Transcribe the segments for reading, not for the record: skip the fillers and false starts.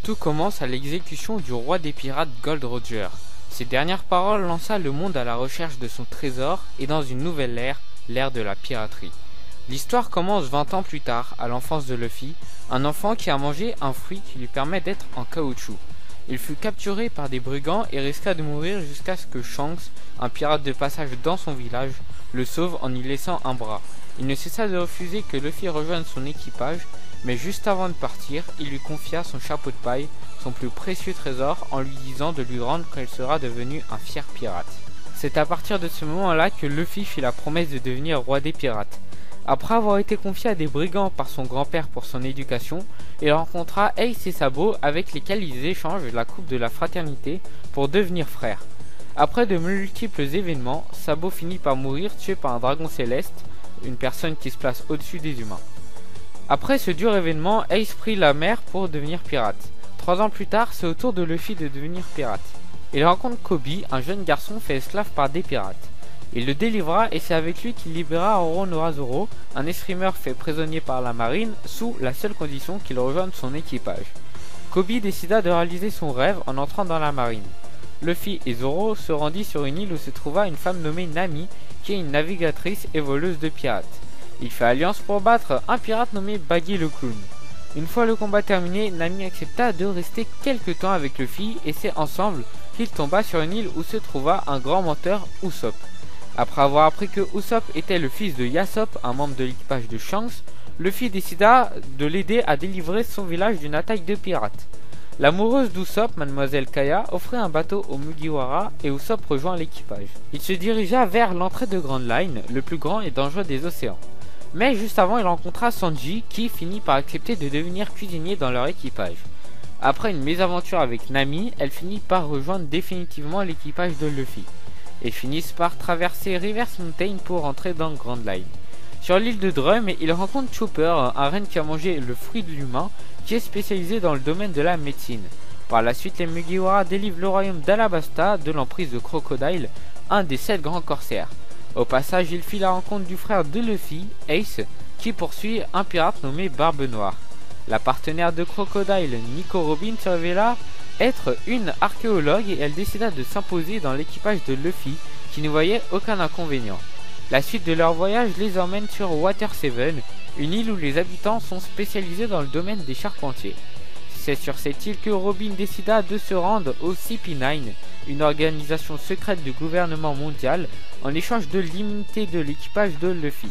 Tout commence à l'exécution du roi des pirates Gold Roger. Ces dernières paroles lança le monde à la recherche de son trésor et dans une nouvelle ère, l'ère de la piraterie. L'histoire commence 20 ans plus tard, à l'enfance de Luffy, un enfant qui a mangé un fruit qui lui permet d'être en caoutchouc. Il fut capturé par des brigands et risqua de mourir jusqu'à ce que Shanks, un pirate de passage dans son village, le sauve en y laissant un bras. Il ne cessa de refuser que Luffy rejoigne son équipage, mais juste avant de partir, il lui confia son chapeau de paille, son plus précieux trésor, en lui disant de lui rendre quand il sera devenu un fier pirate. C'est à partir de ce moment-là que Luffy fit la promesse de devenir roi des pirates. Après avoir été confié à des brigands par son grand-père pour son éducation, il rencontra Ace et Sabo avec lesquels ils échangent la coupe de la fraternité pour devenir frères. Après de multiples événements, Sabo finit par mourir tué par un dragon céleste, une personne qui se place au-dessus des humains. Après ce dur événement, Ace prit la mer pour devenir pirate. 3 ans plus tard, c'est au tour de Luffy de devenir pirate. Il rencontre Koby, un jeune garçon fait esclave par des pirates. Il le délivra et c'est avec lui qu'il libéra Oronorazoro, un escrimeur fait prisonnier par la marine, sous la seule condition qu'il rejoigne son équipage. Koby décida de réaliser son rêve en entrant dans la marine. Luffy et Zoro se rendit sur une île où se trouva une femme nommée Nami, qui est une navigatrice et voleuse de pirates. Il fait alliance pour battre un pirate nommé Baggy le Clown. Une fois le combat terminé, Nami accepta de rester quelque temps avec Luffy et c'est ensemble qu'il tomba sur une île où se trouva un grand menteur, Usopp. Après avoir appris que Usopp était le fils de Yasopp, un membre de l'équipage de Shanks, Luffy décida de l'aider à délivrer son village d'une attaque de pirates. L'amoureuse d'Usopp, Mademoiselle Kaya, offrait un bateau au Mugiwara et Usopp rejoint l'équipage. Il se dirigea vers l'entrée de Grand Line, le plus grand et dangereux des océans. Mais juste avant, il rencontra Sanji qui finit par accepter de devenir cuisinier dans leur équipage. Après une mésaventure avec Nami, elle finit par rejoindre définitivement l'équipage de Luffy. Ils finissent par traverser Reverse Mountain pour entrer dans Grand Line. Sur l'île de Drum, il rencontre Chopper, un reine qui a mangé le fruit de l'humain, qui est spécialisé dans le domaine de la médecine. Par la suite, les Mugiwara délivrent le royaume d'Alabasta de l'emprise de Crocodile, un des 7 grands corsaires. Au passage, il fit la rencontre du frère de Luffy, Ace, qui poursuit un pirate nommé Barbe Noire. La partenaire de Crocodile, Nico Robin, se révéla être une archéologue et elle décida de s'imposer dans l'équipage de Luffy, qui ne voyait aucun inconvénient. La suite de leur voyage les emmène sur Water 7, une île où les habitants sont spécialisés dans le domaine des charpentiers. C'est sur cette île que Robin décida de se rendre au CP9, une organisation secrète du gouvernement mondial, en échange de l'immunité de l'équipage de Luffy.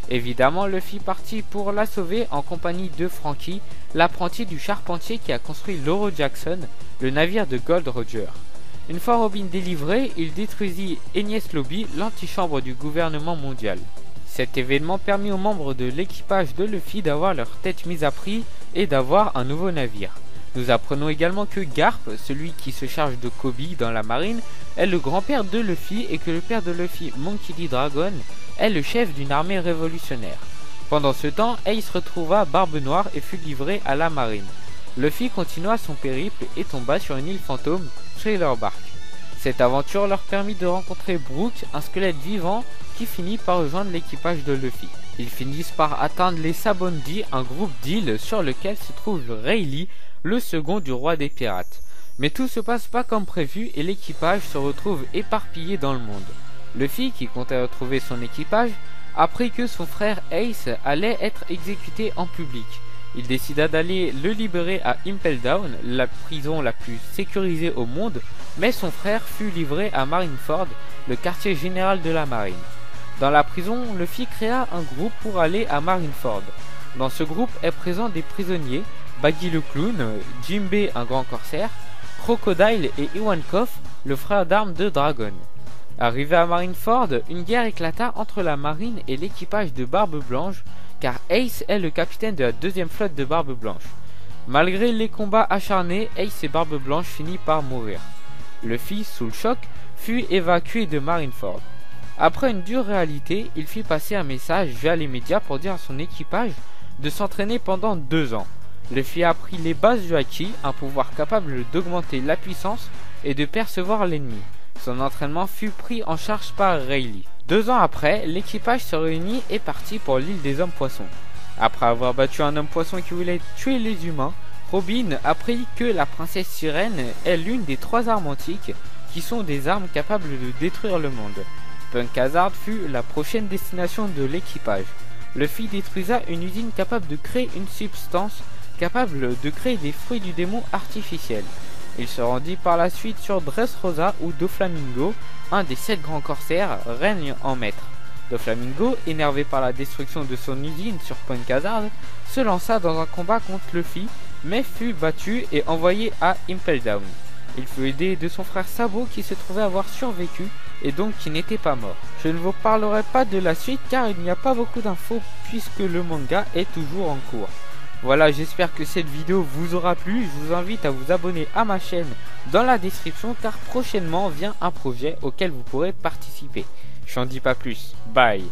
Évidemment, Luffy partit pour la sauver en compagnie de Franky, l'apprenti du charpentier qui a construit l'Oro Jackson, le navire de Gold Roger. Une fois Robin délivré, il détruisit Enies Lobby, l'antichambre du gouvernement mondial. Cet événement permit aux membres de l'équipage de Luffy d'avoir leur tête mise à prix et d'avoir un nouveau navire. Nous apprenons également que Garp, celui qui se charge de Koby dans la marine, est le grand-père de Luffy et que le père de Luffy, Monkey D. Dragon, est le chef d'une armée révolutionnaire. Pendant ce temps, Ace retrouva Barbe Noire et fut livré à la marine. Luffy continua son périple et tomba sur une île fantôme, Trailer Bark. Cette aventure leur permit de rencontrer Brook, un squelette vivant qui finit par rejoindre l'équipage de Luffy. Ils finissent par atteindre les Sabondi, un groupe d'îles sur lequel se trouve Rayleigh, le second du roi des pirates. Mais tout se passe pas comme prévu et l'équipage se retrouve éparpillé dans le monde. Luffy, qui comptait retrouver son équipage, apprit que son frère Ace allait être exécuté en public. Il décida d'aller le libérer à Impel Down, la prison la plus sécurisée au monde, mais son frère fut livré à Marineford, le quartier général de la marine. Dans la prison, Luffy créa un groupe pour aller à Marineford. Dans ce groupe est présent des prisonniers, Baggy le Clown, Jinbei un grand corsaire, Crocodile et Ivankov, le frère d'armes de Dragon. Arrivé à Marineford, une guerre éclata entre la marine et l'équipage de Barbe Blanche, car Ace est le capitaine de la deuxième flotte de Barbe Blanche. Malgré les combats acharnés, Ace et Barbe Blanche finissent par mourir. Luffy, sous le choc, fut évacué de Marineford. Après une dure réalité, il fit passer un message via les médias pour dire à son équipage de s'entraîner pendant 2 ans. Luffy a appris les bases du Haki, un pouvoir capable d'augmenter la puissance et de percevoir l'ennemi. Son entraînement fut pris en charge par Rayleigh. 2 ans après, l'équipage se réunit et partit pour l'île des hommes poissons. Après avoir battu un homme poisson qui voulait tuer les humains, Robin apprit que la princesse sirène est l'une des 3 armes antiques qui sont des armes capables de détruire le monde. Punk Hazard fut la prochaine destination de l'équipage. Luffy détruisa une usine capable de créer une substance capable de créer des fruits du démon artificiels. Il se rendit par la suite sur Dressrosa où Doflamingo, un des 7 grands corsaires, règne en maître. Doflamingo, énervé par la destruction de son usine sur Punk Hazard, se lança dans un combat contre Luffy, mais fut battu et envoyé à Impel Down. Il fut aidé de son frère Sabo qui se trouvait avoir survécu et donc qui n'était pas mort. Je ne vous parlerai pas de la suite car il n'y a pas beaucoup d'infos puisque le manga est toujours en cours. Voilà, j'espère que cette vidéo vous aura plu. Je vous invite à vous abonner à ma chaîne dans la description car prochainement vient un projet auquel vous pourrez participer. Je n'en dis pas plus. Bye.